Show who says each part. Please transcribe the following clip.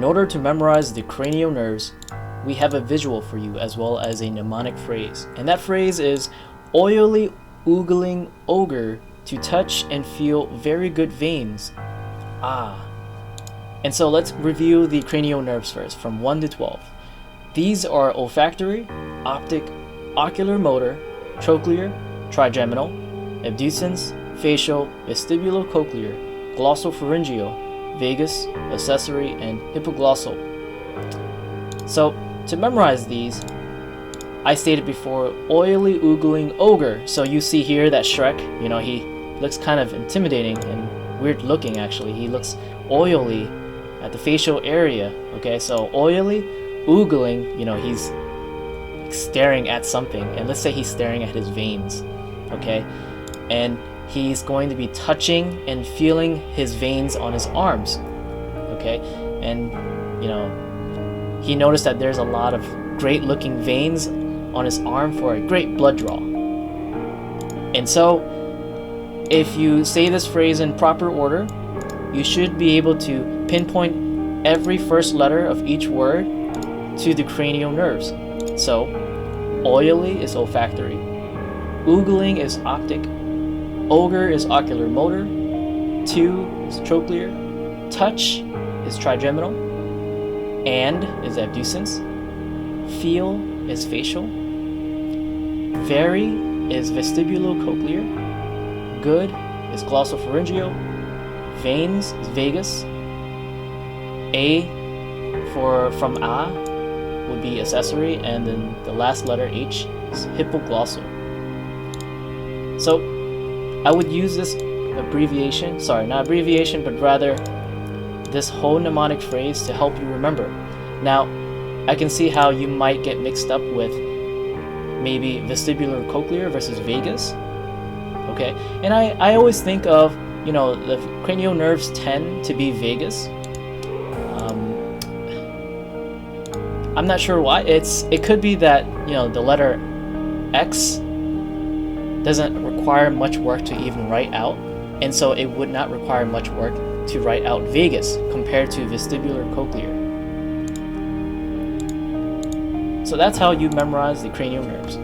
Speaker 1: In order to memorize the cranial nerves, we have a visual for you as well as a mnemonic phrase. And that phrase is oily oogling ogre to touch and feel very good veins. Ah. And so let's review the cranial nerves first from 1 to 12. These are olfactory, optic, ocular motor, trochlear, trigeminal, abducens, facial, vestibulocochlear, glossopharyngeal, vagus, accessory, and hypoglossal. So to memorize these, I stated before, oily oogling ogre. So you see here that Shrek, he looks kind of intimidating and weird looking actually. He looks oily at the facial area. Okay, so oily, oogling, he's staring at something, and let's say he's staring at his veins. Okay, and he's going to be touching and feeling his veins on his arms. Okay, and he noticed that there's a lot of great looking veins on his arm for a great blood draw. And so if you say this phrase in proper order, you should be able to pinpoint every first letter of each word to the cranial nerves. So oily is olfactory, oogling is optic, ogre is ocular motor, 2 is trochlear, touch is trigeminal, and is abducens, feel is facial, very is vestibulocochlear, good is glossopharyngeal, veins is vagus, A from A would be accessory, and then the last letter H is hypoglossal. So I would use this abbreviation, sorry, not abbreviation, but rather this whole mnemonic phrase to help you remember. Now, I can see how you might get mixed up with maybe vestibular cochlear versus vagus. Okay, and I always think of, the cranial nerves tend to be vagus. I'm not sure why. It could be that, the letter X doesn't require much work to even write out, and so it would not require much work to write out vagus compared to vestibular cochlear. So that's how you memorize the cranial nerves.